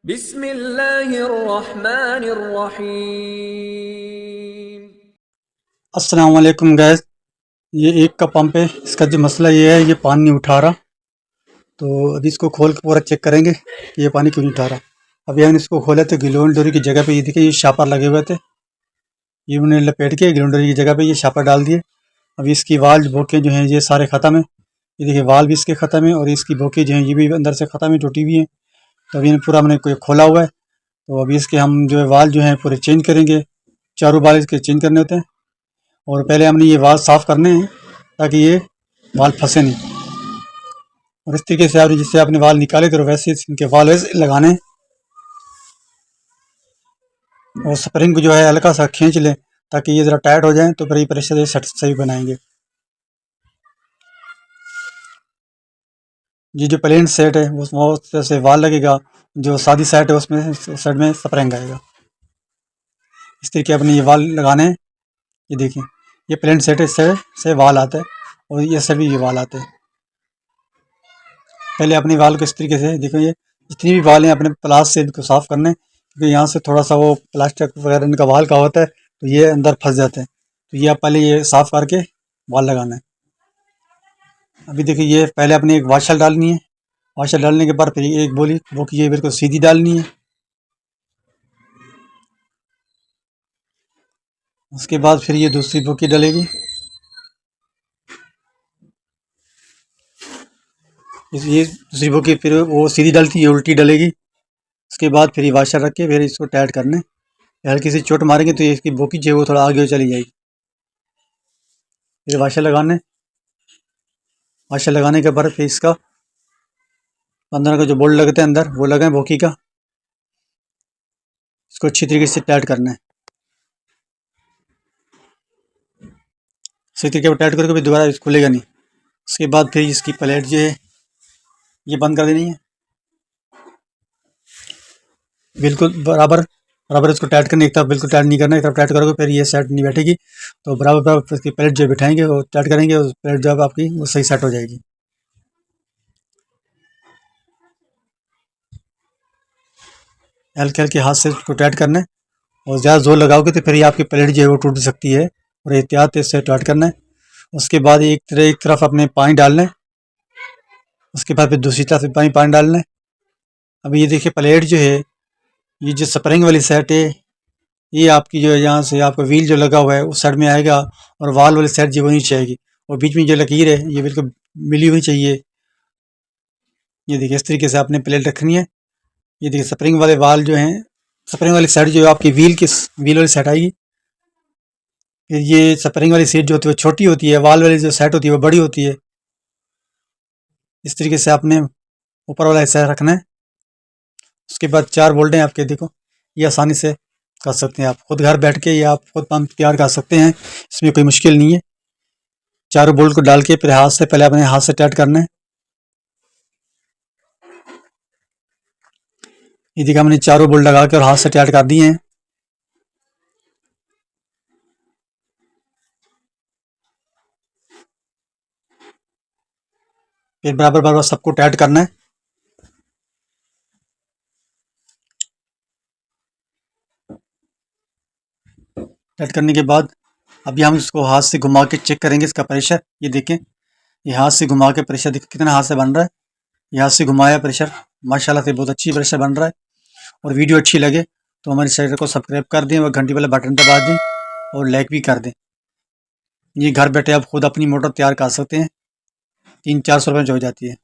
बिस्मिल्लाहिर्रहमानिर्रहीम। अस्सलाम वालेकुम गैस। ये एक का पंप है। इसका जो मसला ये है, ये पानी नहीं उठा रहा। तो अभी इसको खोल के पूरा चेक करेंगे कि ये पानी क्यों नहीं उठा रहा। अभी हमने इसको खोला तो ग्लोन डोरी की जगह पे ये देखिए, ये शापर लगे हुए थे। ये उन्हें लपेट के ग्लोन डोरी की जगह पे ये शापर डाल दिए। अभी इसकी वाल बोके जो हैं ये सारे ख़त्म है। ये देखिए वाल भी इसके ख़त्म है और इसकी बोके जो हैं ये भी अंदर से ख़त्म है, टूटी हुई हैं। तो अभी पूरा हमने कोई खोला हुआ है। तो अभी इसके हम जो है वाल जो हैं पूरे चेंज करेंगे। चारों वाल इसके चेंज करने होते हैं और पहले हमने ये वाल साफ़ करने हैं ताकि ये वाल फंसे नहीं। और इस तरीके से आपने जिससे आपने वाल निकाले तो वैसे इनके वाल वैसे लगाने हैं और स्प्रिंग को जो है हल्का सा खींच लें ताकि ये ज़रा टाइट हो जाए, तो फिर ये प्रेशर से सही बनाएंगे। ये जो प्लेन सेट है वो से वाल लगेगा, जो सादी सेट है उसमें सेट में स्प्रिंग आएगा। इस तरीके अपने ये वाल लगाने हैं। ये देखिए ये प्लेन सेट है, इससे से वाल आते हैं और ये सेट भी ये वाल आते हैं। पहले अपने वाल को इस तरीके से देखो, ये जितनी भी वाल हैं अपने प्लास से इनको साफ़ करने हैं, क्योंकि यहाँ से थोड़ा सा वो प्लास्टिक वगैरह इनका वाल का होता है तो ये अंदर फंस जाते हैं। तो ये आप पहले ये साफ़ करके वाल लगाना है। अभी देखिए ये पहले अपने एक वाशल डालनी है। वाशल डालने के बाद फिर एक बोली वो कि ये बिल्कुल सीधी डालनी है। उसके बाद फिर ये दूसरी बोकी डलेगी। ये दूसरी बोकी फिर वो सीधी डलती है, उल्टी डलेगी। उसके बाद फिर ये वाशर रख के फिर इसको टाइट करना है। हल्की सी चोट मारेंगे तो ये इसकी बोकी जो है वो थोड़ा आगे चली जाएगी। फिर वाशर लगाने, वाशर लगाने के बाद फिर इसका अंदर का जो बोल्ट लगता है अंदर वो लगाएं बोकी का। इसको अच्छी तरीके से टाइट करना है। सही तरीके से टाइट करके फिर दोबारा खुलेगा नहीं। उसके बाद फिर इसकी प्लेट जो है ये बंद कर देनी है। बिल्कुल बराबर बराबर इसको टाइट करना, एक तरफ बिल्कुल टाइट नहीं करना। एक तरफ टाइट करोगे फिर ये सेट नहीं बैठेगी। तो बराबर बराबर इसकी प्लेट जो बिठाएंगे और टाइट करेंगे, उस प्लेट जो है आपकी वो सही सेट हो जाएगी। हल्के हल्के हाथ से इसको टाइट करना है और ज़्यादा जोर लगाओगे तो फिर ये आपकी प्लेट जो है वो टूट सकती है, और एहतियात से टाइट करना है। उसके बाद एक तरफ अपने पानी डालना है, उसके बाद फिर दूसरी तरफ से पानी डालना है। अभी ये देखिए प्लेट जो है, ये जो स्प्रिंग वाली सेट है ये आपकी जो है यहाँ से आपका व्हील जो लगा हुआ है उस साइड में आएगा, और वाल वाली साइड जो वो नीचे आएगी, और बीच में जो लकीर है ये बिल्कुल मिली हुई चाहिए। ये देखिए इस तरीके से आपने प्लेट रखनी है। ये देखिए स्प्रिंग वाले वाल जो हैं, स्प्रिंग वाली साइड जो है आपकी व्हील वाली साइड आएगी। फिर ये स्प्रिंग वाली सीट जो होती है वो छोटी होती है, वाल वाली जो सेट होती है वो बड़ी होती है। इस तरीके से आपने ऊपर वाला हिस्सा रखना है। उसके बाद 4 बोल्ट हैं आपके, देखो ये आसानी से कर सकते हैं आप खुद घर बैठ के, या आप खुद पंप तैयार कर सकते हैं, इसमें कोई मुश्किल नहीं है। चारों बोल्ट को डाल के फिर हाथ से पहले अपने हाथ से टाइट करना है। ये देखिए हमने चारों बोल्ट लगा के और हाथ से टाइट कर दिए हैं। फिर बराबर बराबर सबको टाइट करना है। टाइट करने के बाद अभी हम इसको हाथ से घुमा के चेक करेंगे इसका प्रेशर। ये देखें, ये हाथ से घुमा के प्रेशर देखिए कितना हाथ से बन रहा है। ये हाथ से घुमाया प्रेशर माशाल्लाह से बहुत अच्छी प्रेशर बन रहा है। और वीडियो अच्छी लगे तो हमारे चैनल को सब्सक्राइब कर दें और घंटी वाला बटन दबा दें और लाइक भी कर दें। ये घर बैठे आप खुद अपनी मोटर तैयार कर सकते हैं, 300-400 रुपये में हो जाती है।